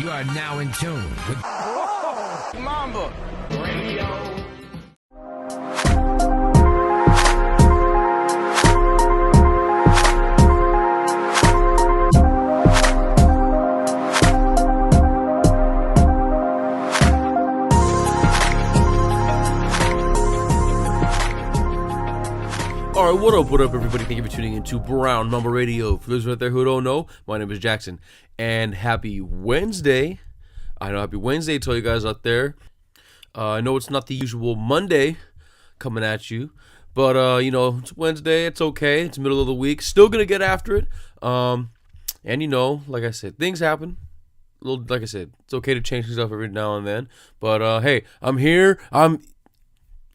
You are now in tune with Mamba Radio. Alright, what up, everybody? Thank you for tuning in to Brown Mamba Radio. For those out there who don't know, my name is Jackson, and happy Wednesday. Happy Wednesday to all you guys out there. I know it's not the usual Monday coming at you, but, it's Wednesday, it's okay, it's middle of the week, still gonna get after it, and, like I said, things happen. Like I said, it's okay to change things up every now and then, but, hey, I'm here,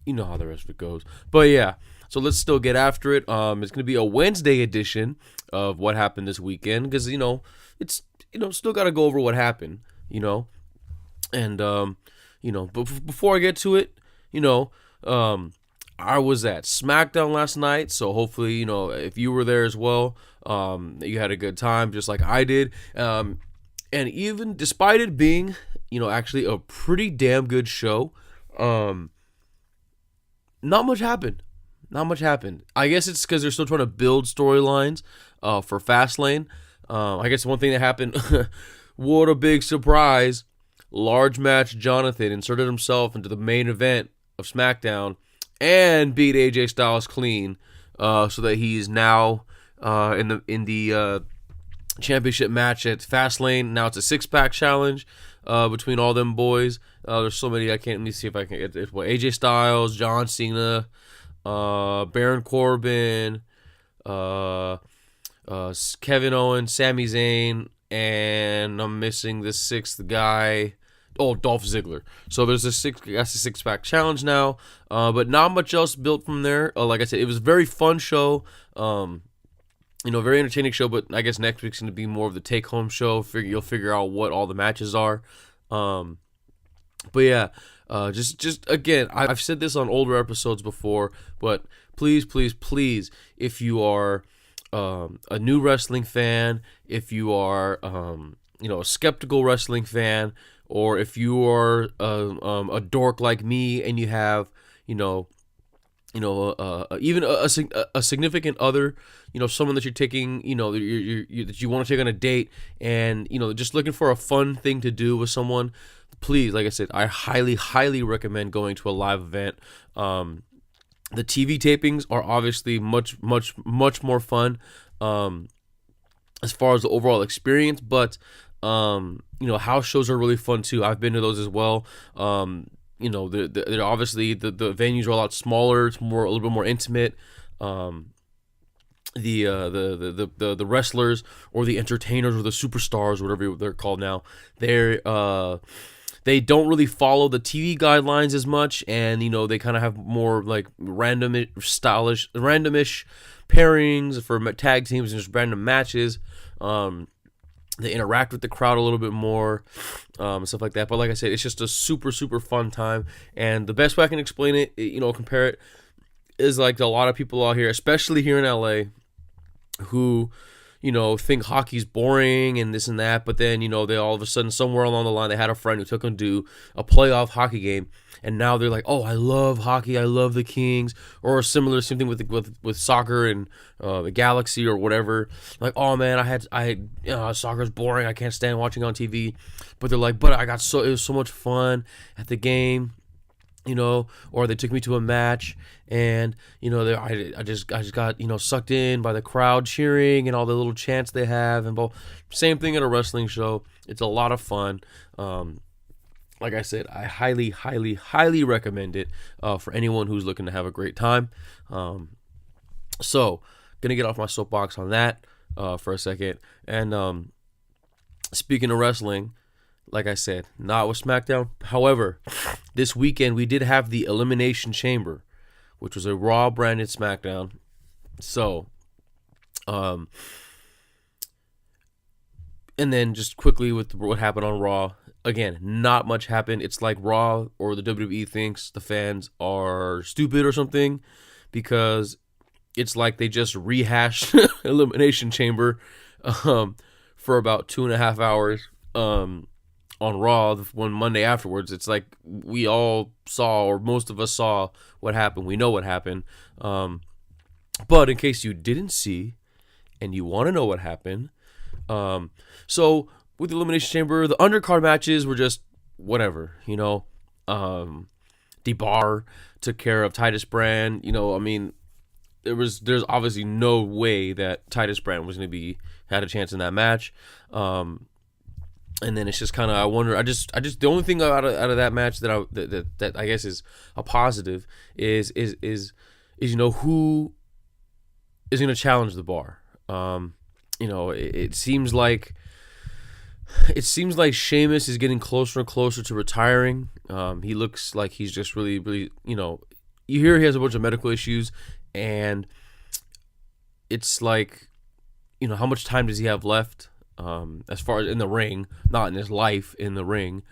you know how the rest of it goes, but yeah. So let's still get after it. It's going to be a Wednesday edition of what happened this weekend because, it's, still got to go over what happened, And, but before I get to it, I was at SmackDown last night. So hopefully, if you were there as well, you had a good time just like I did. And even despite it being, actually a pretty damn good show, not much happened. Not much happened. I guess it's because they're still trying to build storylines for Fastlane. I guess one thing that happened, what a big surprise. Large match Jonathan inserted himself into the main event of SmackDown and beat AJ Styles clean so that he's now in the championship match at Fastlane. Now it's a six-pack challenge between all them boys. There's so many, let me see if I can get it. AJ Styles, John Cena, Baron Corbin, Kevin Owens, Sami Zayn, and I'm missing the sixth guy. Oh, Dolph Ziggler. So there's a six-pack challenge now, but not much else built from there. Like I said, it was a very fun show. Very entertaining show. But I guess next week's going to be more of the take-home show. You'll figure out what all the matches are. But yeah. Just again, I've said this on older episodes before, but please, if you are a new wrestling fan, if you are a skeptical wrestling fan, or if you are a dork like me and you have even a significant other, someone that you're taking, that you want to take on a date, and just looking for a fun thing to do with someone. Please, like I said, I highly recommend going to a live event. The TV tapings are obviously much more fun as far as the overall experience, but house shows are really fun too. I've been to those as well. They're obviously the venues are a lot smaller. It's a little bit more intimate. The wrestlers or the entertainers or the superstars, whatever they're called now, they don't really follow the TV guidelines as much, and they kind of have more like randomish pairings for tag teams and just random matches. They interact with the crowd a little bit more, stuff like that. But like I said, it's just a super fun time, and the best way I can explain it, compare it, is like a lot of people out here, especially here in LA, who think hockey's boring and this and that, but then, they all of a sudden, somewhere along the line, they had a friend who took them to a playoff hockey game, and now they're like, oh, I love hockey, I love the Kings, or same thing with soccer and the Galaxy or whatever. Like, oh man, soccer's boring, I can't stand watching on TV, but they're like, but it was so much fun at the game. Or they took me to a match, and I just got sucked in by the crowd cheering and all the little chants they have, and same thing at a wrestling show. It's a lot of fun. Like I said, I highly recommend it for anyone who's looking to have a great time. So gonna get off my soapbox on that for a second, and speaking of wrestling. Like I said, not with SmackDown. However, this weekend we did have the Elimination Chamber, which was a Raw branded SmackDown. So, and then just quickly with what happened on Raw. Again, not much happened. It's like Raw or the WWE thinks the fans are stupid or something, because it's like they just rehashed Elimination Chamber for about 2.5 hours. on Raw one Monday afterwards. It's like we all saw, or most of us saw, what happened. We know what happened. But in case you didn't see and you want to know what happened, so with the Elimination Chamber, the undercard matches were just whatever, DeBar took care of Titus Brand. I mean, there's obviously no way that Titus Brand was going to had a chance in that match. And then it's just kind of, I wonder, the only thing out of that match that I guess is a positive is who is going to challenge the Bar. It seems like Sheamus is getting closer and closer to retiring. He looks like he's just really, really, you hear he has a bunch of medical issues, and it's like, how much time does he have left? As far as in the ring, not in his life in the ring.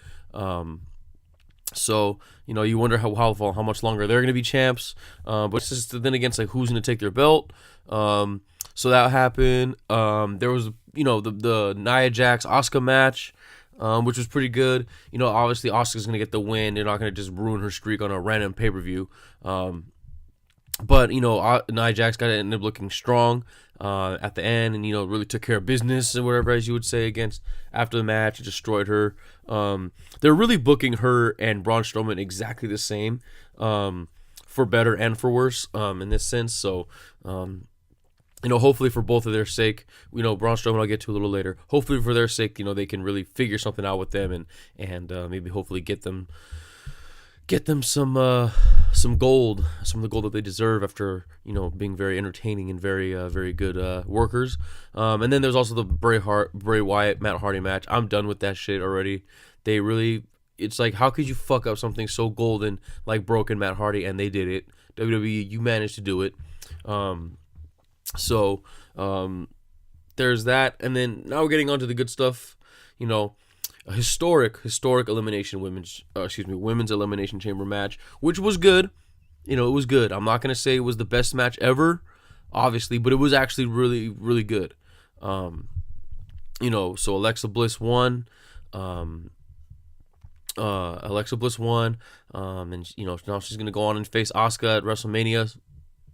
So, you wonder how much longer they're going to be champs. But it's just then against like who's going to take their belt. So that happened. There was, the Nia Jax Asuka match, which was pretty good. Obviously Asuka's going to get the win. They're not going to just ruin her streak on a random pay-per-view. But, Nia Jax got to end up looking strong at the end, and, really took care of business and whatever, as you would say, after the match. It destroyed her. They're really booking her and Braun Strowman exactly the same, for better and for worse, in this sense. So, hopefully for both of their sake, Braun Strowman I'll get to a little later. Hopefully for their sake, they can really figure something out with them and maybe hopefully get them some gold, some of the gold that they deserve after being very entertaining and very very good workers. And then there's also the Bray Wyatt Matt Hardy match. I'm done with that shit already. It's like, how could you fuck up something so golden like broken Matt Hardy? And they did it. WWE, you managed to do it. So there's that, and then now we're getting on to the good stuff. A historic women's elimination chamber match, which was good. It was good. I'm not gonna say it was the best match ever, obviously, but it was actually really, really good. So Alexa Bliss won. And now she's gonna go on and face Asuka at WrestleMania.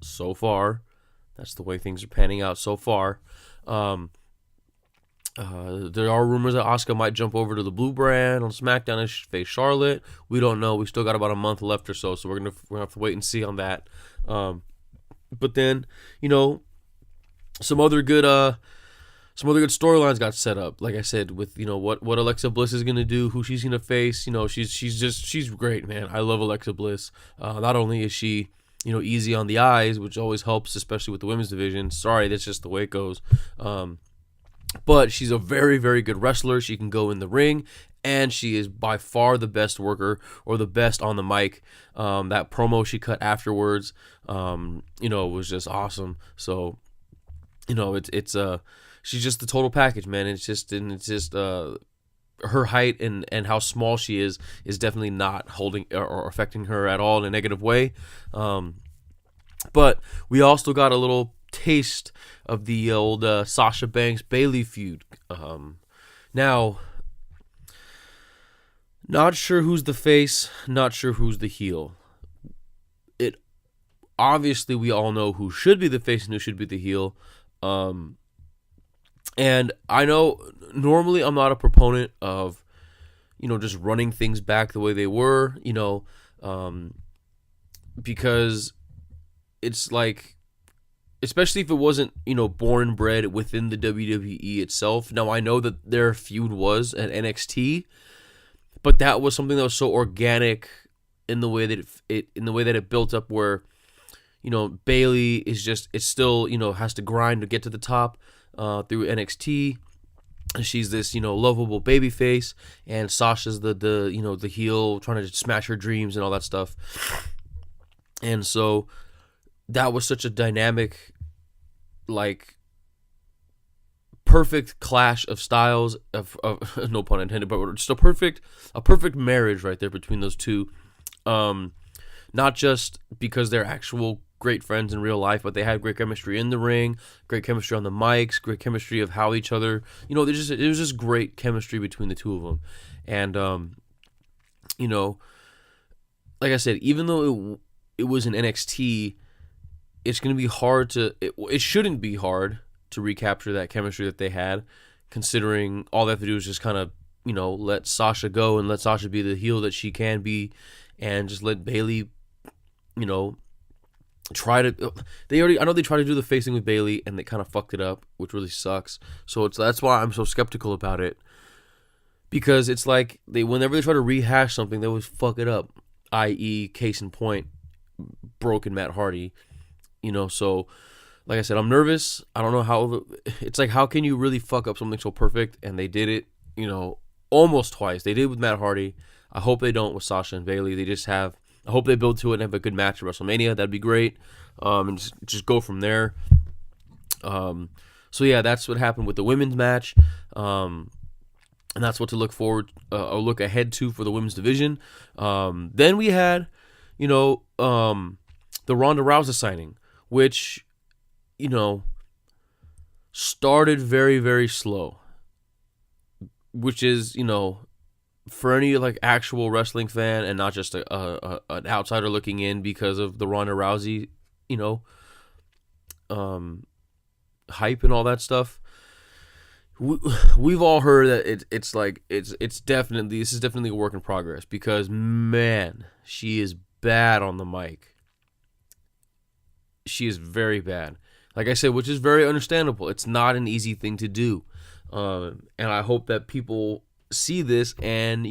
So far, that's the way things are panning out so far. There are rumors that Asuka might jump over to the Blue Brand on SmackDown and face Charlotte. We don't know. We still got about a month left or so we're gonna have to wait and see on that. But then, some other good storylines got set up. Like I said, with what Alexa Bliss is gonna do, who she's gonna face. She's great, man. I love Alexa Bliss. Not only is she easy on the eyes, which always helps, especially with the women's division. Sorry, that's just the way it goes. But she's a very, very good wrestler. She can go in the ring, and she is by far the best worker, or the best on the mic. That promo she cut afterwards, was just awesome. So, she's just the total package, man. It's just her height and how small she is definitely not holding or affecting her at all in a negative way. But we also got a little taste of the old Sasha Banks Bayley feud. Now, not sure who's the face, not sure who's the heel. Obviously we all know who should be the face and who should be the heel. And I know normally I'm not a proponent of just running things back the way they were, because it's like, especially if it wasn't, born and bred within the WWE itself. Now, I know that their feud was at NXT, but that was something that was so organic in the way that it built up, where, Bayley is it's still, has to grind to get to the top through NXT. She's this, lovable babyface, and Sasha's the heel trying to smash her dreams and all that stuff. And so that was such a dynamic, like, perfect clash of styles of no pun intended, but just a perfect marriage right there between those two. Not just because they're actual great friends in real life, but they had great chemistry in the ring, great chemistry on the mics, great chemistry of how each other, it was just great chemistry between the two of them. And, like I said, even though it was in NXT, it's going to be hard it shouldn't be hard to recapture that chemistry that they had, considering all they have to do is just kind of, let Sasha go and let Sasha be the heel that she can be, and just let Bayley, try to. I know they tried to do the facing with Bayley and they kind of fucked it up, which really sucks. So that's why I'm so skeptical about it, because it's like whenever they try to rehash something, they always fuck it up. I.e., case in point, broken Matt Hardy. So like I said, I'm nervous. I don't know how. It's like, how can you really fuck up something so perfect? And they did it, almost twice. They did with Matt Hardy. I hope they don't with Sasha and Bayley. I hope they build to it and have a good match at WrestleMania. That'd be great. And just go from there. So yeah, that's what happened with the women's match. And that's what to look forward, or look ahead to for the women's division. Then we had, the Ronda Rousey signing, which, started very, very slow. Which is, for any like actual wrestling fan and not just an outsider looking in because of the Ronda Rousey, hype and all that stuff. We've all heard that this is definitely a work in progress, because man, she is bad on the mic. She is very bad. Like I said, which is very understandable. It's not an easy thing to do. And I hope that people see this and,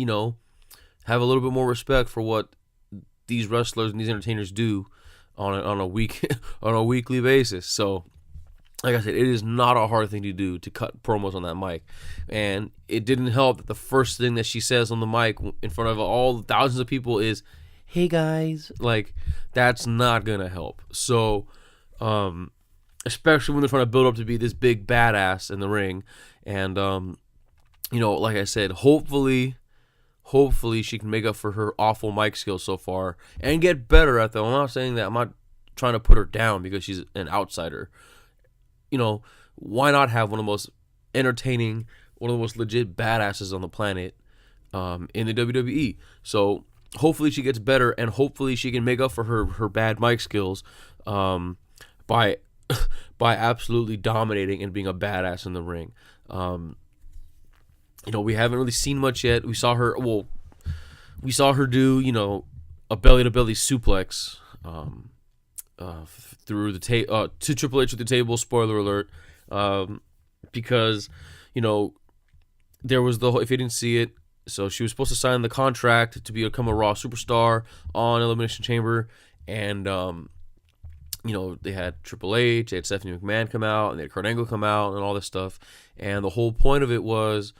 have a little bit more respect for what these wrestlers and these entertainers do on a weekly basis. So, like I said, it is not a hard thing to do to cut promos on that mic. And it didn't help that the first thing that she says on the mic in front of all the thousands of people is, "Hey guys." Like, that's not going to help. So, especially when they're trying to build up to be this big badass in the ring. And, like I said, hopefully she can make up for her awful mic skills so far and get better at them. I'm not saying that. I'm not trying to put her down because she's an outsider. Why not have one of the most entertaining, one of the most legit badasses on the planet in the WWE? So hopefully she gets better, and hopefully she can make up for her bad mic skills by absolutely dominating and being a badass in the ring. We haven't really seen much yet. We saw her do, a belly-to-belly suplex through the to Triple H at the table, spoiler alert, because, there was if you didn't see it, so she was supposed to sign the contract to become a Raw superstar on Elimination Chamber, and, they had Triple H, they had Stephanie McMahon come out, and they had Kurt Angle come out, and all this stuff, and the whole point of it was,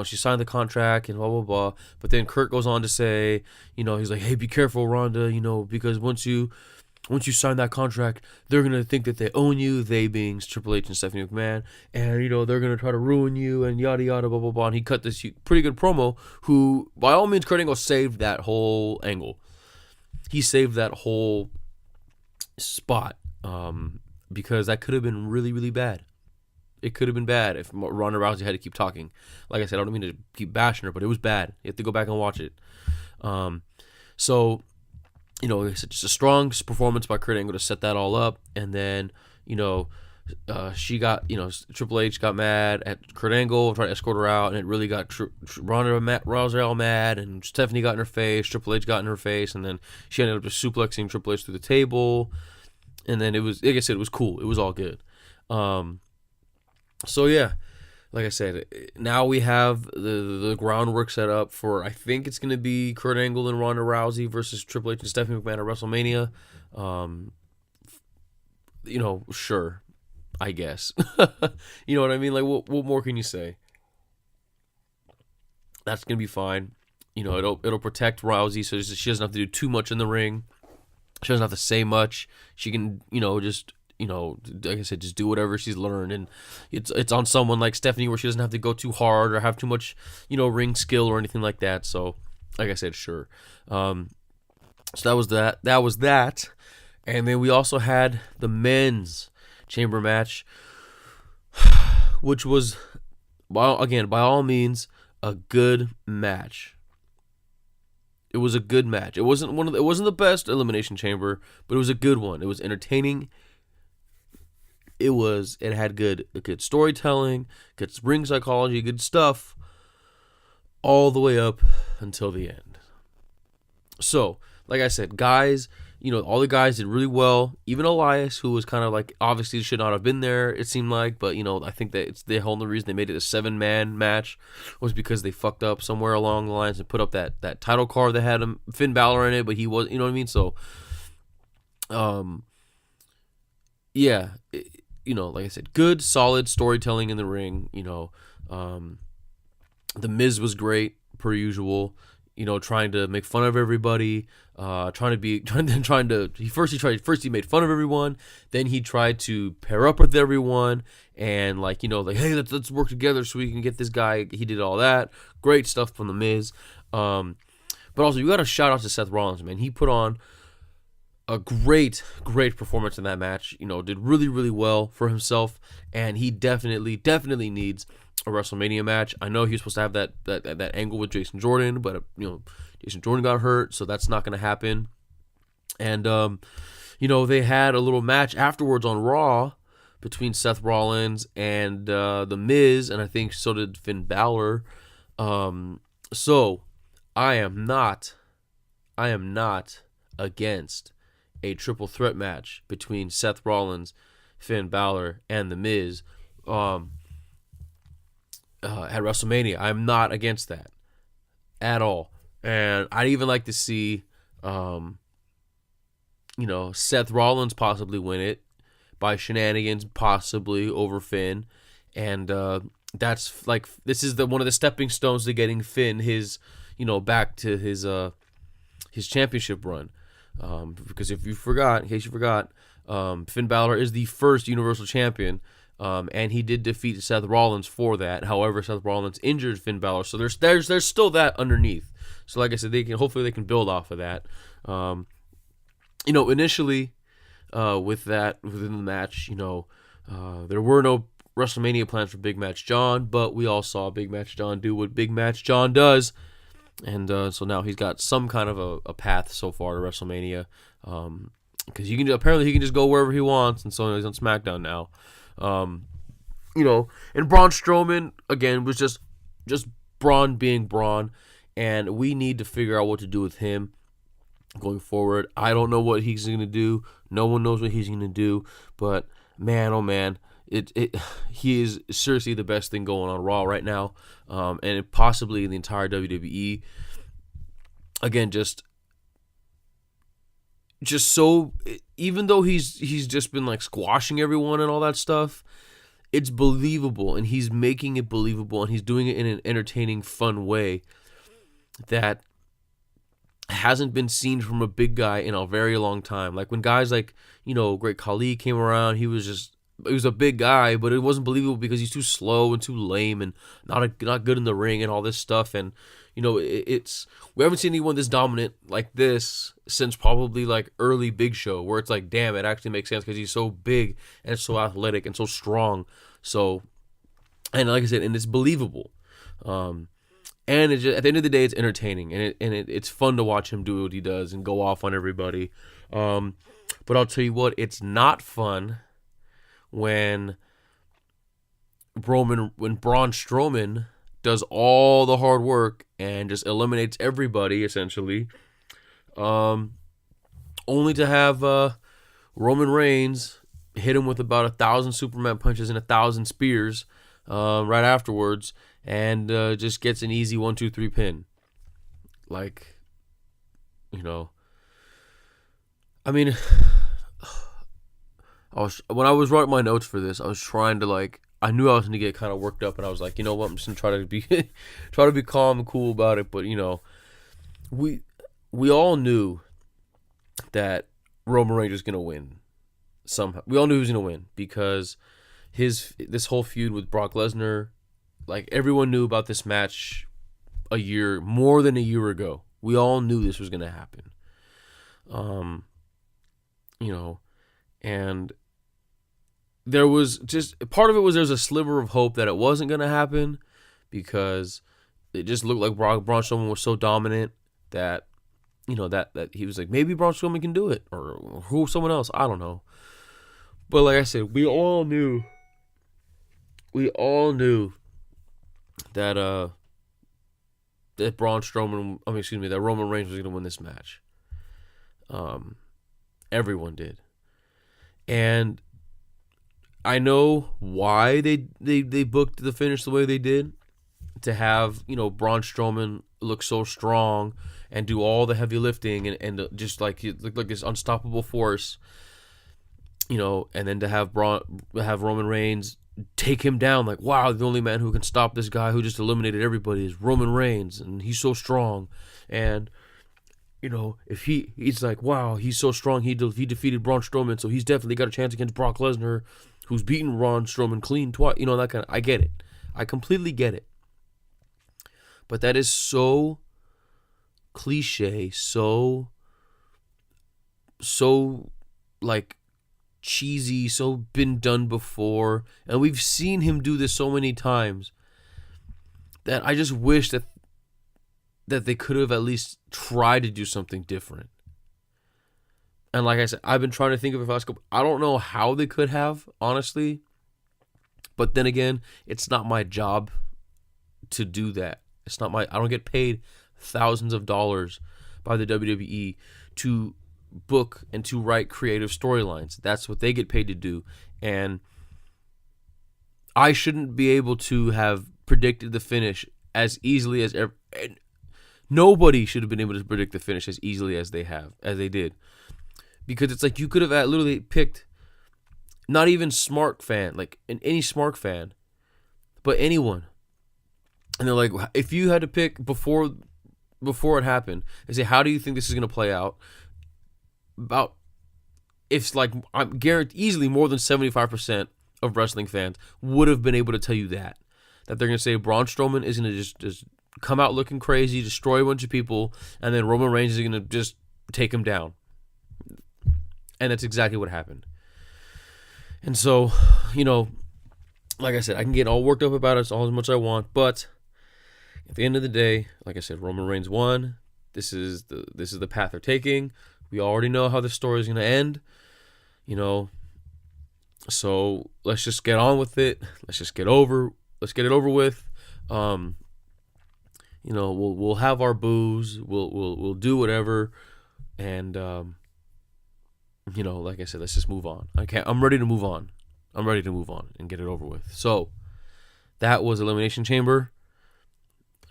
she signed the contract and blah, blah, blah, but then Kurt goes on to say, he's like, "Hey, be careful, Ronda, because once you sign that contract, they're going to think that they own you," they being Triple H and Stephanie McMahon, "and, they're going to try to ruin you," and yada, yada, blah, blah, blah, and he cut this pretty good promo, who, by all means, Kurt Angle saved that whole angle. He saved that whole spot, because that could have been really, really bad. It could have been bad if Ronda Rousey had to keep talking. Like I said, I don't mean to keep bashing her, but it was bad. You have to go back and watch it. So, it's just a strong performance by Kurt Angle to set that all up. And then, she got, Triple H got mad at Kurt Angle, tried to escort her out, and it really got Ronda Rousey all mad, and Stephanie got in her face, Triple H got in her face, and then she ended up just suplexing Triple H through the table. And then it was, like I said, it was cool. It was all good. So yeah, like I said, now we have the groundwork set up for, I think it's going to be Kurt Angle and Ronda Rousey versus Triple H and Stephanie McMahon at WrestleMania. Sure, I guess. You know what I mean? Like, what more can you say? That's going to be fine. It'll protect Rousey, so she doesn't have to do too much in the ring. She doesn't have to say much. She can, just, like I said, just do whatever she's learned. And it's on someone like Stephanie where she doesn't have to go too hard or have too much, ring skill or anything like that. So, like I said, sure. So that was that. And then we also had the men's chamber match, which was, again, by all means, a good match. It was a good match. It wasn't the best Elimination Chamber, but it was a good one. It was entertaining. It had good storytelling, good ring psychology, good stuff, all the way up until the end. So, like I said, guys, all the guys did really well. Even Elias, who was kind of like, obviously should not have been there, it seemed like. But, I think that it's the whole reason they made it a 7-man match was because they fucked up somewhere along the lines and put up that title card that had Finn Balor in it, but he was, you know what I mean? So, yeah, like I said, good, solid storytelling in the ring. The Miz was great, per usual. Trying to make fun of everybody, first he made fun of everyone, then he tried to pair up with everyone, and hey, let's work together so we can get this guy. He did all that great stuff from the Miz, but also you got to shout out to Seth Rollins, man. He put on a great performance in that match. Did really, really well for himself, and he definitely needs a WrestleMania match. I know he was supposed to have that angle with Jason Jordan, but Jason Jordan got hurt, so that's not going to happen. And they had a little match afterwards on Raw between Seth Rollins and the Miz, and I think so did Finn Balor. So I am not against a triple threat match between Seth Rollins, Finn Balor, and the Miz at WrestleMania. I'm not against that at all. And I'd even like to see, Seth Rollins possibly win it by shenanigans, possibly over Finn. And that's like, this is one of the stepping stones to getting Finn his, back to his championship run. Because in case you forgot, Finn Balor is the first Universal Champion. And he did defeat Seth Rollins for that. However, Seth Rollins injured Finn Balor, so there's still that underneath. So, like I said, hopefully they can build off of that. Initially, with that within the match, there were no WrestleMania plans for Big Match John, but we all saw Big Match John do what Big Match John does, and so now he's got some kind of a path so far to WrestleMania, because apparently he can just go wherever he wants, and so he's on SmackDown now. And Braun Strowman, again, was just Braun being Braun, and we need to figure out what to do with him going forward. I don't know what he's going to do. No one knows what he's going to do, but man, oh man, he is seriously the best thing going on Raw right now, and possibly the entire WWE. Again, just so, even though he's just been like squashing everyone and all that stuff, it's believable, and he's making it believable, and he's doing it in an entertaining, fun way that hasn't been seen from a big guy in a very long time. Like when guys like, Great Khali came around, he was a big guy, but it wasn't believable because he's too slow and too lame and not good in the ring and all this stuff. And we haven't seen anyone this dominant like this since probably like early Big Show, where it's like, damn, it actually makes sense because he's so big and so athletic and so strong. So, and like I said, and it's believable. And it's just, at the end of the day, it's entertaining, and it's fun to watch him do what he does and go off on everybody. But I'll tell you what, it's not fun when Braun Strowman does all the hard work and just eliminates everybody, essentially, only to have Roman Reigns hit him with about 1,000 Superman punches and 1,000 spears right afterwards, and just gets an easy 1-2-3 pin. Like, I mean, when I was writing my notes for this, I was trying to I knew I was going to get kind of worked up, and I was like, you know what, I'm just going to try to be calm and cool about it. But, we all knew that Roman Reigns was going to win somehow. We all knew he was going to win because this whole feud with Brock Lesnar, everyone knew about this match more than a year ago. We all knew this was going to happen. you know, and there was just part of it was there's a sliver of hope that it wasn't going to happen because it just looked like Braun Strowman was so dominant that, you know, that he was like, maybe Braun Strowman can do it, or who, someone else, I don't know. But like I said, we all knew that that that Roman Reigns was going to win this match. Everyone did. And I know why they booked the finish the way they did, to have, you know, Braun Strowman look so strong and do all the heavy lifting and just like he looked like this unstoppable force, you know, and then to have Roman Reigns take him down, like, wow, the only man who can stop this guy who just eliminated everybody is Roman Reigns, and he's so strong. And, you know, if he's like, wow, he's so strong, he defeated Braun Strowman, so he's definitely got a chance against Brock Lesnar, who's beaten Braun Strowman clean twice, you know, that kind of, I get it. I completely get it. But that is so cliche, so like cheesy, so been done before, and we've seen him do this so many times that I just wish that they could have at least tried to do something different. And like I said, I've been trying to think of a last couple. I don't know how they could have, honestly. But then again, it's not my job to do that. It's not I don't get paid thousands of dollars by the WWE to book and to write creative storylines. That's what they get paid to do. And I shouldn't be able to have predicted the finish as easily as ever. Nobody should have been able to predict the finish as easily as they did. Because it's like you could have literally picked not even Smart fan, like any Smart fan, but anyone. And they're like, if you had to pick before it happened, and say, how do you think this is going to play out? It's like, I'm guaranteed easily more than 75% of wrestling fans would have been able to tell you that they're going to say Braun Strowman is going to just come out looking crazy, destroy a bunch of people, and then Roman Reigns is going to just take him down. And that's exactly what happened. And so, you know, like I said, I can get all worked up about it all as much as I want, but at the end of the day, like I said, Roman Reigns won. This is the path they're taking. We already know how the story is going to end, you know. So let's just get on with it. Let's get it over with. You know, we'll have our boos. We'll do whatever, and you know, like I said, let's just move on. I'm ready to move on. I'm ready to move on and get it over with. So that was Elimination Chamber.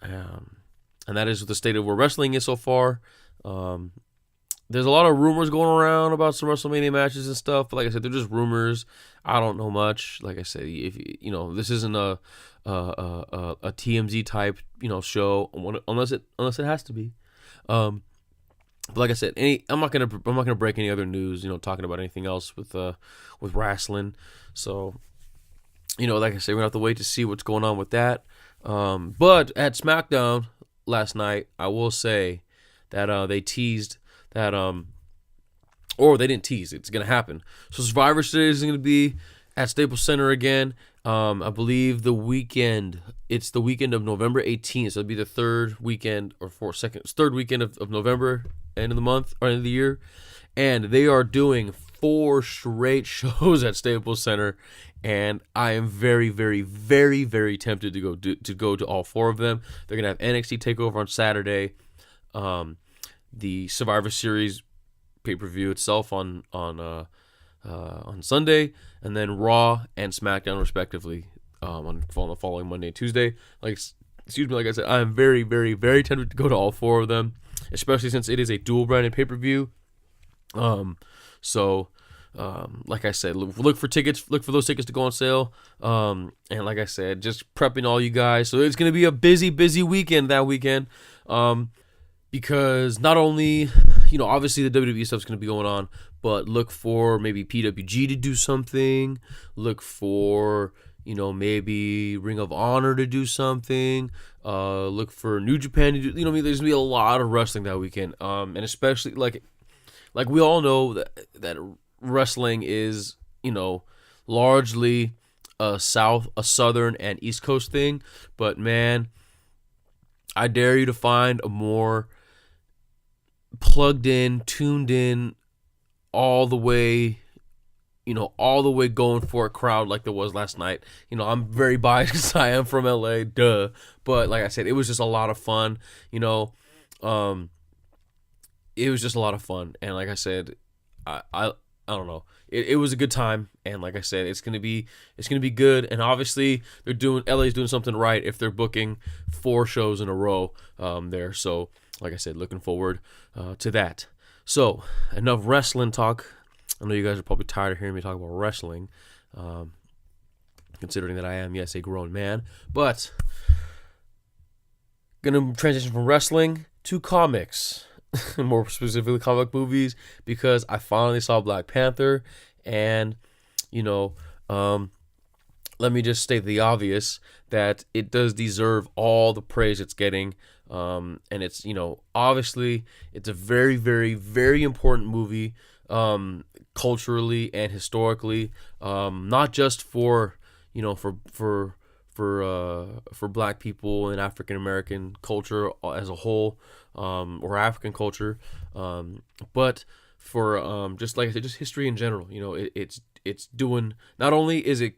And that is the state of where wrestling is so far. There's a lot of rumors going around about some WrestleMania matches and stuff, but like I said, they're just rumors. I don't know much. Like I said, if you know, this isn't a TMZ type, you know, show unless it has to be. But like I said, I'm not gonna break any other news, you know, talking about anything else with wrestling. So, you know, like I said, we're gonna have to wait to see what's going on with that. But at SmackDown last night, I will say that they teased that or they didn't tease, it's gonna happen. So Survivor Series is gonna be at Staples Center again. I believe it's the weekend of November 18th. So it'll be the third weekend of November, end of the month or end of the year. And they are doing 4 straight shows at Staples Center. And I am very, very, very, very tempted to go to all 4 of them. They're gonna have NXT TakeOver on Saturday, the Survivor Series pay-per-view itself on Sunday, and then Raw and SmackDown respectively on the following Monday and Tuesday. Like I said, I am very, very, very tempted to go to all 4 of them, especially since it is a dual-branded pay-per-view. Like I said, look for those tickets to go on sale. And like I said, just prepping all you guys. So it's going to be a busy weekend that weekend. Because not only, you know, obviously the WWE stuff's going to be going on, but look for maybe PWG to do something. Look for, you know, maybe Ring of Honor to do something. Look for New Japan to do, you know, there's going to be a lot of wrestling that weekend. And especially, like like we all know that wrestling is, largely a southern and East Coast thing, but man, I dare you to find a more plugged in, tuned in, all the way, all the way going for a crowd like there was last night. I'm very biased because I am from LA, duh. But like I said, it was just a lot of fun. It was just a lot of fun, and like I said, I don't know. It was a good time, and like I said, it's gonna be good. And obviously, LA's doing something right if they're booking 4 shows in a row there. So like I said, looking forward to that. So enough wrestling talk. I know you guys are probably tired of hearing me talk about wrestling, considering that I am, yes, a grown man. But gonna transition from wrestling to comics. More specifically comic movies, because I finally saw Black Panther, and let me just state the obvious, that it does deserve all the praise it's getting, and it's obviously it's a very, very, very important movie, culturally and historically, not just for Black people and African American culture as a whole, or African culture, but for just like I said, just history in general. It's doing, not only is it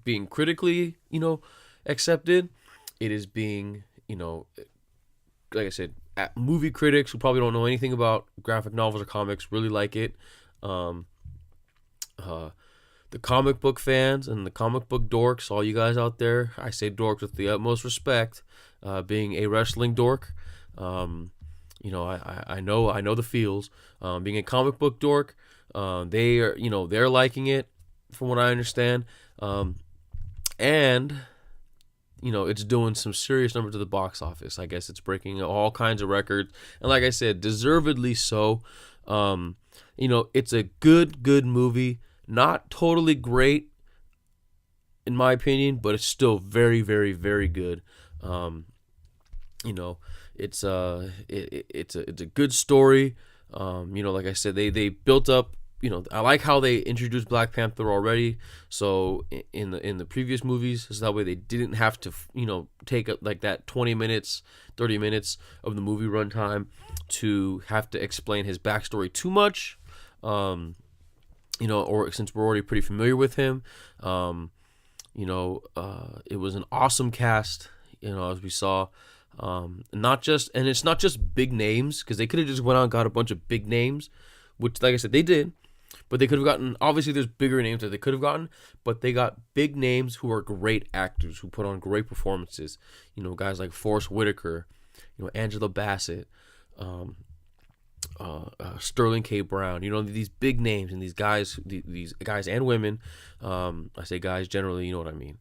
being critically accepted, it is being like I said, movie critics who probably don't know anything about graphic novels or comics really like it. The comic book fans and the comic book dorks, all you guys out there, I say dorks with the utmost respect, being a wrestling dork, I know the feels. Being a comic book dork, they're liking it, from what I understand, and it's doing some serious numbers to the box office. I guess it's breaking all kinds of records, and like I said, deservedly so. It's a good movie. Not totally great, in my opinion, but it's still very, very, very good. It's a good story. Like I said, they built up. I like how they introduced Black Panther already. So in the previous movies, so that way they didn't have to take like that 20 minutes, 30 minutes of the movie runtime to have to explain his backstory too much. Or since we're already pretty familiar with him, it was an awesome cast, as we saw, it's not just big names, because they could have just went out and got a bunch of big names, which, like I said, they did, but they could have gotten, obviously there's bigger names that they could have gotten, but they got big names who are great actors, who put on great performances, guys like Forrest Whitaker, Angela Bassett, Sterling K. Brown, these big names, and these guys and women, I say guys generally, you know what I mean,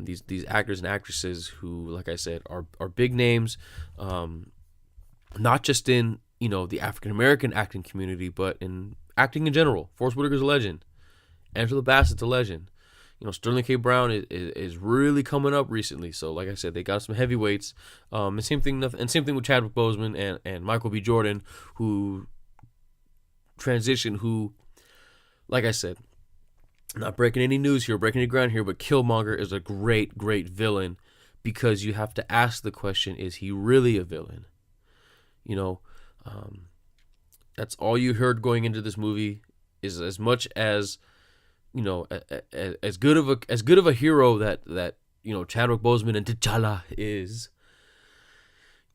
these actors and actresses who, like I said, are big names, not just in the African American acting community, but in acting in general. Forrest Whitaker's a legend. Angela Bassett's a legend. Sterling K. Brown is really coming up recently. So, like I said, they got some heavyweights. And same thing with Chadwick Boseman and Michael B. Jordan, who transitioned. Who, like I said, not breaking any news here, breaking any ground here, but Killmonger is a great, great villain, because you have to ask the question: is he really a villain? That's all you heard going into this movie. Is as much as as good of a hero that Chadwick Boseman and T'Challa is,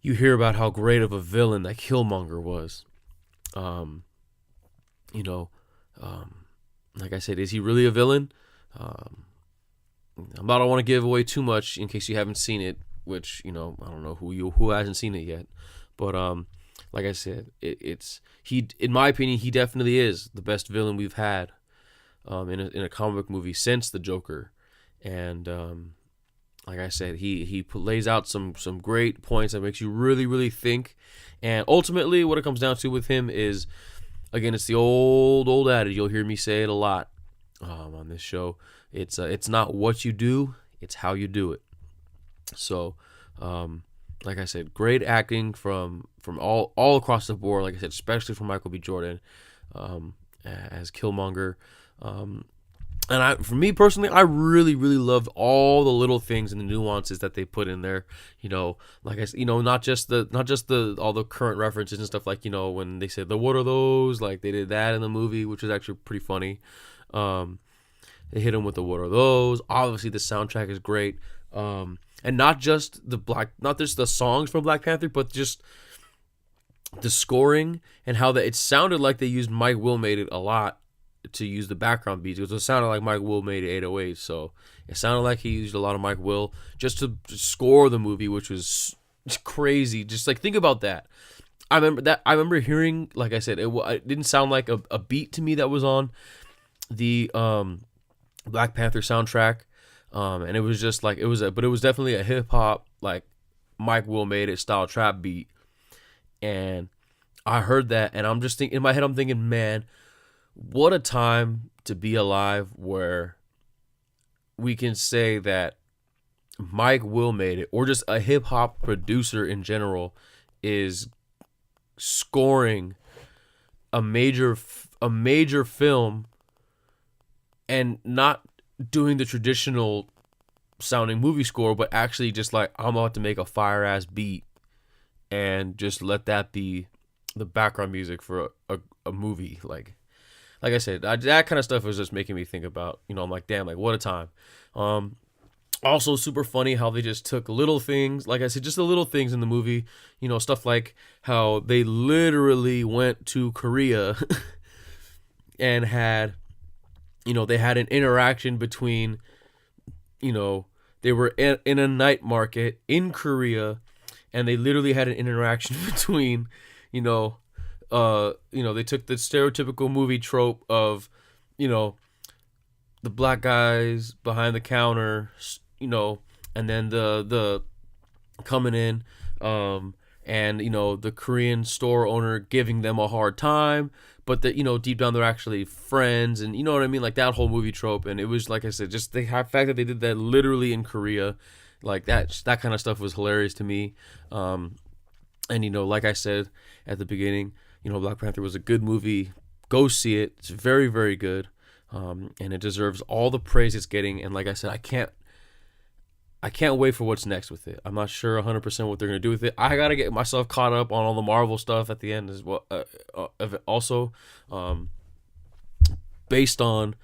you hear about how great of a villain that Killmonger was. Like I said, is he really a villain? I don't want to give away too much in case you haven't seen it, which I don't know who hasn't seen it yet, but like I said, he, in my opinion, he definitely is the best villain we've had in a comic book movie since the Joker. And like I said, he lays out some great points that makes you really, really think. And ultimately, what it comes down to with him is, again, it's the old adage. You'll hear me say it a lot on this show. It's not what you do, it's how you do it. So like I said, great acting from all across the board. Like I said, especially from Michael B. Jordan as Killmonger. And for me personally, I really, really loved all the little things and the nuances that they put in there. Like I said, not just the all the current references and stuff, like, when they said what are those? Like they did that in the movie, which was actually pretty funny. They hit him with the what are those? Obviously, the soundtrack is great. And not just the songs from Black Panther, but just the scoring and how it sounded like they used Mike Will made it a lot to use the background beats, because it sounded like Mike Will made 808, so it sounded like he used a lot of Mike Will just to score the movie, which was crazy. Just like, think about that. I remember hearing, like I said, it didn't sound like a beat to me that was on the Black Panther soundtrack, and it was just like but it was definitely a hip hop, like Mike Will made it style trap beat, and I heard that, and I'm just thinking in my head, I'm thinking, man, what a time to be alive where we can say that Mike Will made it, or just a hip hop producer in general is scoring a major film and not doing the traditional sounding movie score, but actually just like, I'm about to make a fire ass beat and just let that be the background music for a movie. Like I said, that kind of stuff was just making me think about, I'm like, damn, like what a time. Also super funny how they just took little things, like I said, just the little things in the movie, stuff like how they literally went to Korea and had, they had an interaction between, they were in a night market in Korea, and they literally had an interaction between, they took the stereotypical movie trope of, the black guys behind the counter, and then the coming in, and the Korean store owner giving them a hard time, but that deep down they're actually friends, and you know what I mean, like that whole movie trope. And it was, like I said, just the fact that they did that literally in Korea, like that kind of stuff was hilarious to me. And like I said at the beginning, Black Panther was a good movie. Go see it. It's very, very good. And it deserves all the praise it's getting. And like I said, I can't wait for what's next with it. I'm not sure 100% what they're going to do with it. I got to get myself caught up on all the Marvel stuff at the end as well. Also, based on,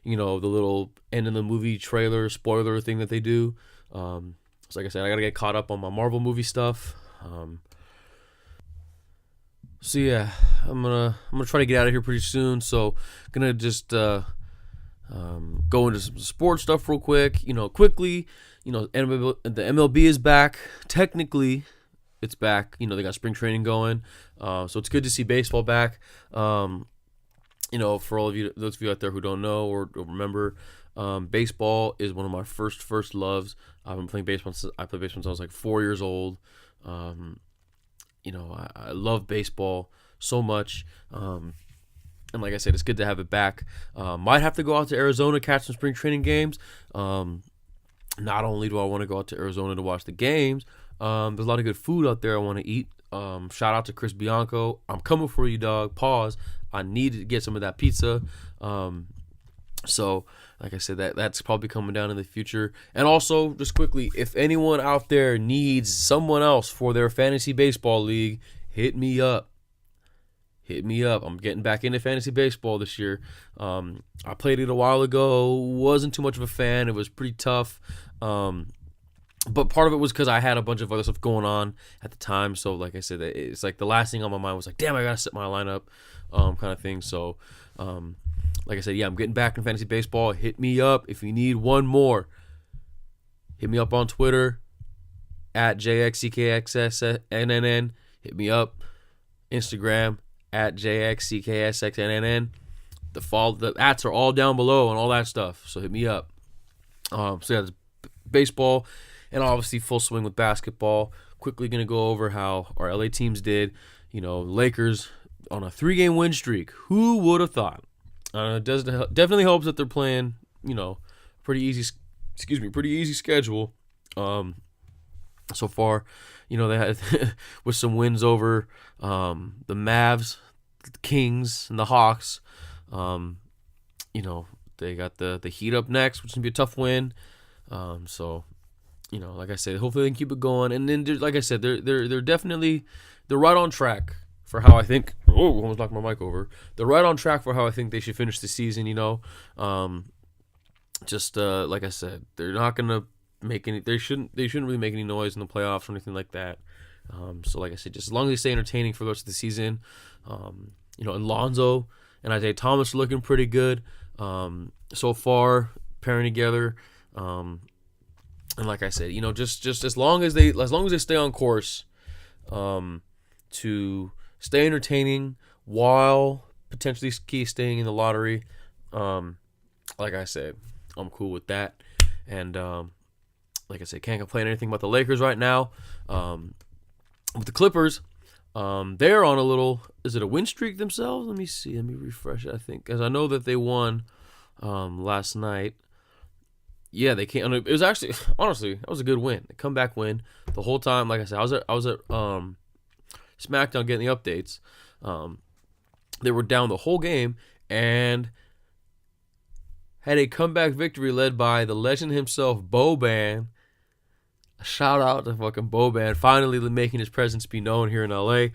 the little end of the movie trailer spoiler thing that they do. So like I said, I got to get caught up on my Marvel movie stuff. So yeah, I'm gonna try to get out of here pretty soon. So gonna just go into some sports stuff real quick. Quickly. The MLB is back. Technically, it's back. They got spring training going. So it's good to see baseball back. For all of you, those of you out there who don't know or remember, baseball is one of my first loves. I've been playing baseball since I was like 4 years old. I love baseball so much. And like I said, it's good to have it back. Might have to go out to Arizona, catch some spring training games. Not only do I want to go out to Arizona to watch the games, there's a lot of good food out there I want to eat. Shout out to Chris Bianco. I'm coming for you, dog. Pause. I need to get some of that pizza. So, like I said, that's probably coming down in the future. And also, just quickly, if anyone out there needs someone else for their fantasy baseball league, hit me up. I'm getting back into fantasy baseball this year. I played it a while ago. Wasn't too much of a fan. It was pretty tough. But part of it was because I had a bunch of other stuff going on at the time. So, like I said, it's like the last thing on my mind was like, damn, I got to set my lineup kind of thing. So, like I said, yeah, I'm getting back in fantasy baseball. Hit me up if you need one more. Hit me up on Twitter at JXCKXSNNN. Hit me up. Instagram at JXCKSXNNN. The ats are all down below and all that stuff. So hit me up. So yeah, baseball and obviously full swing with basketball. Quickly going to go over how our LA teams did. Lakers on a 3-game win streak. Who would have thought? It definitely helps that they're playing, pretty easy schedule. so far. They had with some wins over the Mavs, the Kings, and the Hawks. They got the Heat up next, which is gonna be a tough win. So, like I said, hopefully they can keep it going. And then, like I said, they're definitely right on track for how I think. Oh, almost knocked my mic over. They're right on track for how I think they should finish the season. Like I said, they're not gonna make any. They shouldn't really make any noise in the playoffs or anything like that. So like I said, just as long as they stay entertaining for the rest of the season, and Lonzo and Isaiah Thomas are looking pretty good so far, pairing together. And like I said, just as long as they stay on course, to stay entertaining while potentially staying in the lottery. Like I said, I'm cool with that. And like I said, can't complain anything about the Lakers right now. With the Clippers, they're on a little. Is it a win streak themselves? Let me see. Let me refresh it. I think, as I know that they won last night. Yeah, they can't. It was actually, honestly, that was a good win. A comeback win the whole time. Like I said, I was at SmackDown getting the updates. They were down the whole game and had a comeback victory led by the legend himself, Boban. A shout out to fucking Boban, finally making his presence be known here in LA.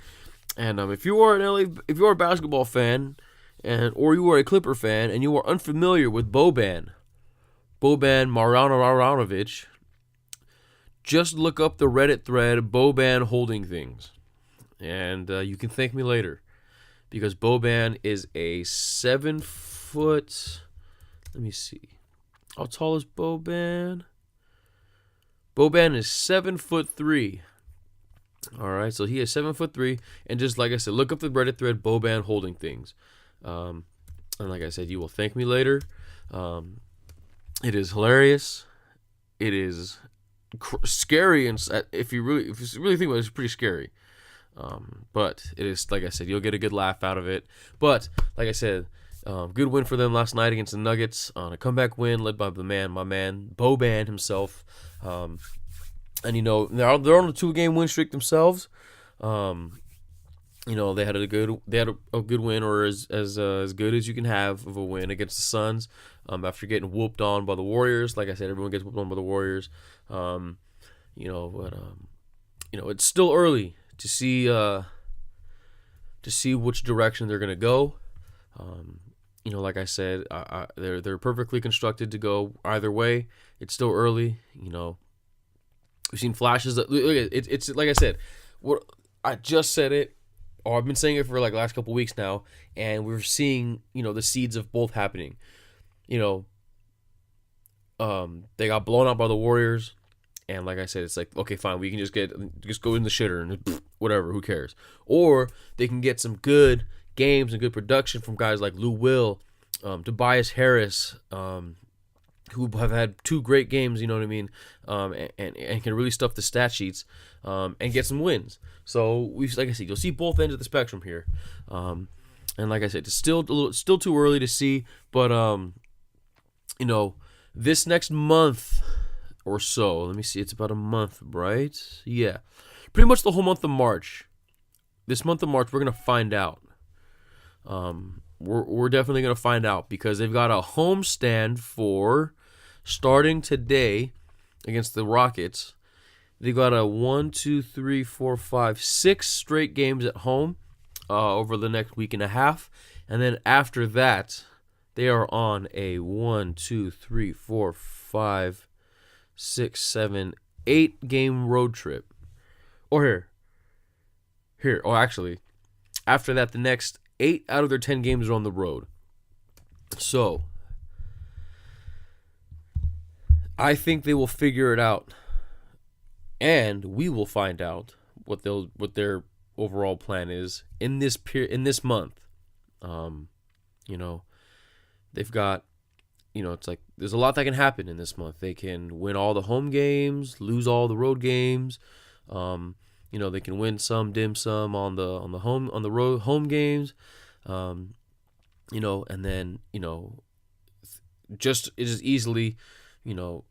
And if you are if you are a basketball fan, or you are a Clipper fan, and you are unfamiliar with Boban Marjanovic, just look up the Reddit thread Boban holding things, and you can thank me later, because Boban is a 7 foot. Let me see, how tall is Boban? Boban is 7'3". All right, so he is 7'3", and just like I said, look up the Reddit thread Boban holding things, and like I said, you will thank me later. It is hilarious. It is scary, and if you really think about it, it's pretty scary. But it is, like I said, you'll get a good laugh out of it. But like I said, good win for them last night against the Nuggets on a comeback win led by my man Boban himself. And they're on a 2-game win streak themselves. They had a good win, or as good as you can have of a win against the Suns. After getting whooped on by the Warriors. Like I said, everyone gets whooped on by the Warriors. It's still early to see which direction they're gonna go. Like I said, they're perfectly constructed to go either way. It's still early. We've seen flashes. It's like I said, what I just said it, or I've been saying it for like the last couple weeks now, and we're seeing the seeds of both happening. They got blown out by the Warriors, and like I said, it's like, okay, fine, we can just go in the shitter and whatever, who cares? Or they can get some good games and good production from guys like Lou Will, Tobias Harris, who have had 2 great games, you know what I mean, and can really stuff the stat sheets, and get some wins. So like I said, you'll see both ends of the spectrum here, and like I said, it's still too early to see, but this next month or so, let me see, it's about a month, right? Yeah, pretty much the whole month of March. This month of March, we're gonna find out. We're definitely gonna find out, because they've got a homestand for starting today against the Rockets. They got a 6 straight games at home over the next week and a half, and then after that, they are on a 8-game road trip. Or here. Oh, actually, after that, the next 8 out of their 10 games are on the road. So I think they will figure it out, and we will find out what their overall plan is in this month. They've got, it's like there's a lot that can happen in this month. They can win all the home games, lose all the road games. They can win some, dim some on the road home games. And then just easily,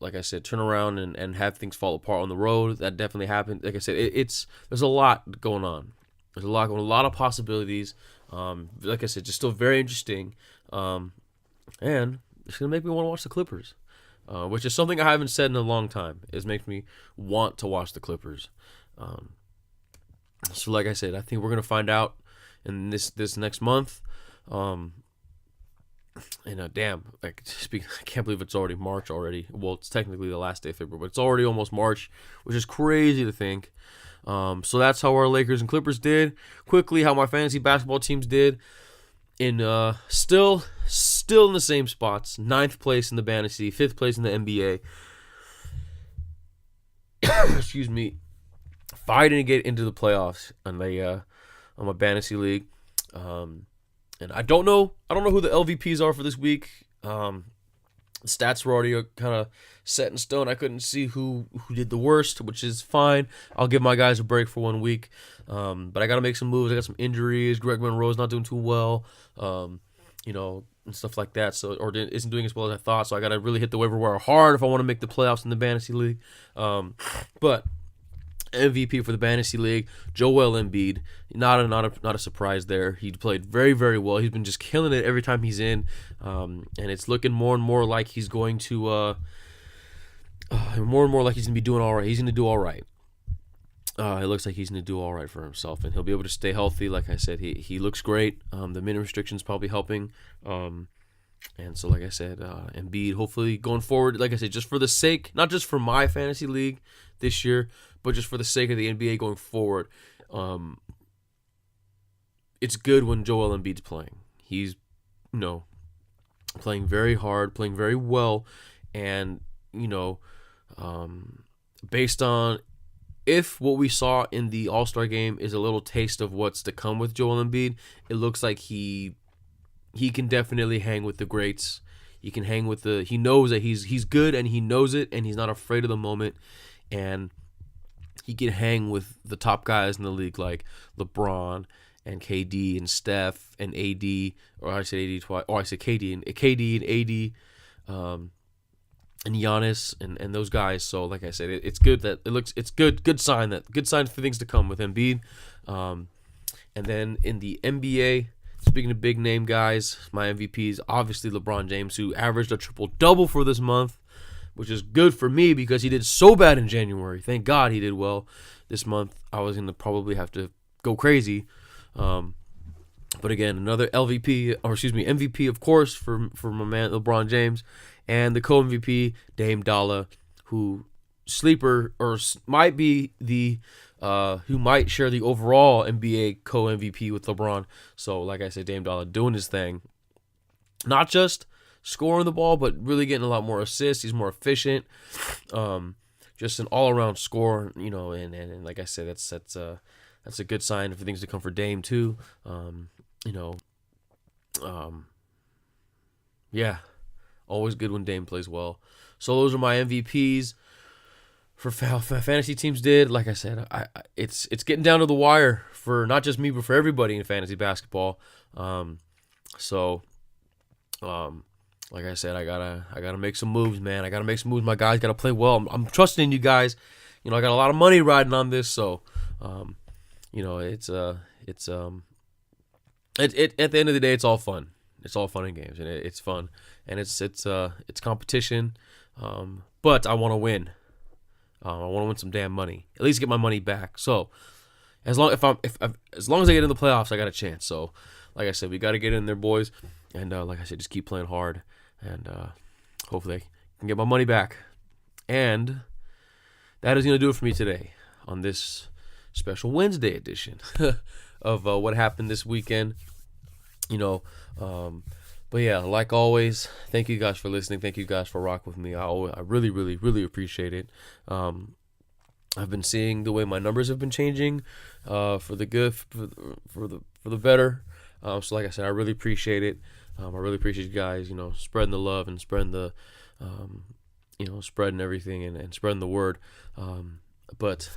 like I said, turn around and have things fall apart on the road. That definitely happened. Like I said, there's a lot going on. There's a lot of possibilities. Like I said, just still very interesting. And it's gonna make me want to watch the Clippers, which is something I haven't said in a long time. It makes me want to watch the Clippers. So like I said, I think we're gonna find out in this next month. Damn, I can't believe it's already March already. Well, it's technically the last day of February, but it's already almost March, which is crazy to think. So that's how our Lakers and Clippers did. Quickly, how my fantasy basketball teams did. In still in the same spots. 9th place in the fantasy, 5th place in the NBA. Excuse me. Fighting to get into the playoffs on my fantasy league. And I don't know who the LVPs are for this week. The stats were already kind of set in stone. I couldn't see who did the worst, which is fine. I'll give my guys a break for 1 week. But I got to make some moves. I got some injuries. Greg Monroe's not doing too well, and stuff like that. So, or isn't doing as well as I thought. So I got to really hit the waiver wire hard if I want to make the playoffs in the fantasy league. But MVP for the fantasy league, Joel Embiid. Not a surprise there. He played very, very well. He's been just killing it every time he's in, and it's looking more and more like he's going to be doing all right. He's going to do all right. It looks like he's going to do all right for himself, and he'll be able to stay healthy. Like I said, he looks great. The minute restrictions probably helping. And so, like I said, Embiid, hopefully going forward, like I said, just for the sake, not just for my fantasy league this year, but just for the sake of the NBA going forward, it's good when Joel Embiid's playing. He's, playing very hard, playing very well, and, based on if what we saw in the All-Star game is a little taste of what's to come with Joel Embiid, it looks like he can definitely hang with the greats. He can hang with he knows that he's good, and he knows it, and he's not afraid of the moment, and he can hang with the top guys in the league like LeBron and KD and Steph and AD, or I said AD twice, or I said KD and AD, and Giannis and those guys. So like I said, it's good that it's good sign for things to come with Embiid. And then in the NBA, speaking of big name guys, my MVPs, obviously LeBron James, who averaged a triple-double for this month, which is good for me because he did so bad in January. Thank God he did well this month. I was going to probably have to go crazy. But again, another MVP, of course, for my man LeBron James, and the co-MVP, Dame Dollar, who sleeper or might be the who might share the overall NBA co-MVP with LeBron. So, like I said, Dame Dollar doing his thing, not just scoring the ball, but really getting a lot more assists. He's more efficient. Just an all-around score, and like I said, that's a good sign for things to come for Dame too. Yeah, always good when Dame plays well. So those are my MVPs for how fantasy teams did. Like I said, it's getting down to the wire for not just me, but for everybody in fantasy basketball. Like I said, I gotta make some moves, man. I gotta make some moves. My guys gotta play well. I'm trusting in you guys. I got a lot of money riding on this, so it's at the end of the day, it's all fun. It's all fun and games, and it's fun, and it's competition. But I want to win. I want to win some damn money. At least get my money back. So as long as I get in the playoffs, I got a chance. So like I said, we got to get in there, boys. And like I said, just keep playing hard, and hopefully I can get my money back. And that is going to do it for me today on this special Wednesday edition of what happened this weekend. But yeah, like always, thank you guys for listening. Thank you guys for rocking with me. I really, really, really appreciate it. I've been seeing the way my numbers have been changing for the good, for the better. So like I said, I really appreciate it. I really appreciate you guys, spreading the love and spreading the, spreading everything and spreading the word. But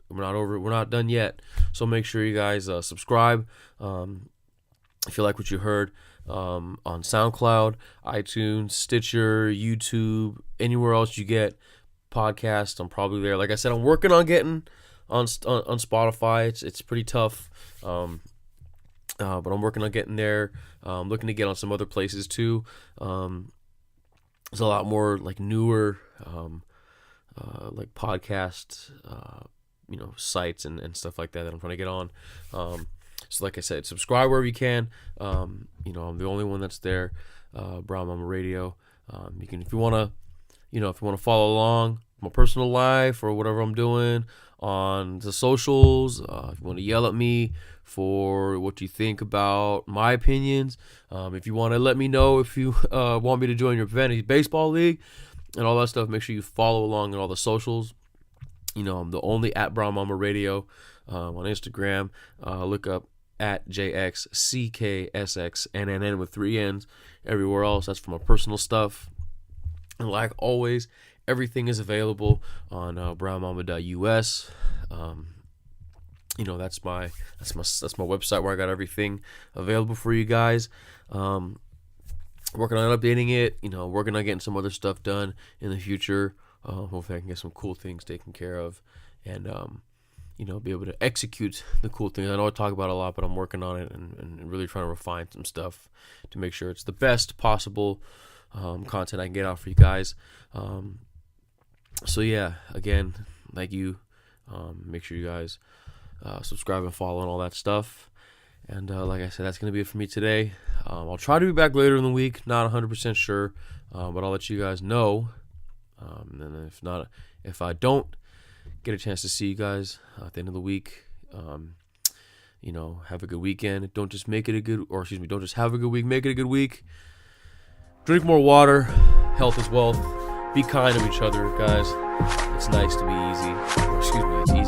we're not done yet. So make sure you guys subscribe. if you like what you heard, on SoundCloud, iTunes, Stitcher, YouTube, anywhere else you get podcasts, I'm probably there. Like I said, I'm working on getting on Spotify. It's pretty tough, but I'm working on getting there. Looking to get on some other places too. There's a lot more like newer like podcast sites and stuff like that I'm trying to get on. So like I said, subscribe wherever you can. I'm the only one that's there. Brown Mama Radio. You can, if you want to follow along my personal life or whatever I'm doing on the socials. If you want to yell at me for what you think about my opinions. If you want to let me know if you want me to join your fantasy baseball league and all that stuff, make sure you follow along on all the socials. I'm the only at Brown Mama Radio on Instagram. Look up at JXCKSXNNN with 3 N's. Everywhere else, that's for my personal stuff. And like always, everything is available on brownmama.us. That's my website where I got everything available for you guys. Working on updating it. Working on getting some other stuff done in the future. Hopefully I can get some cool things taken care of, and be able to execute the cool things. I know I talk about it a lot, but I'm working on it and really trying to refine some stuff to make sure it's the best possible content I can get out for you guys. So yeah, again, thank you. Make sure you guys subscribe and follow and all that stuff. And like I said, that's going to be it for me today. I'll try to be back later in the week. Not 100% sure, but I'll let you guys know. And if I don't get a chance to see you guys at the end of the week, have a good weekend. Don't just have a good week, make it a good week. Drink more water. Health is wealth. Be kind to each other, guys. It's nice to be easy. It's easy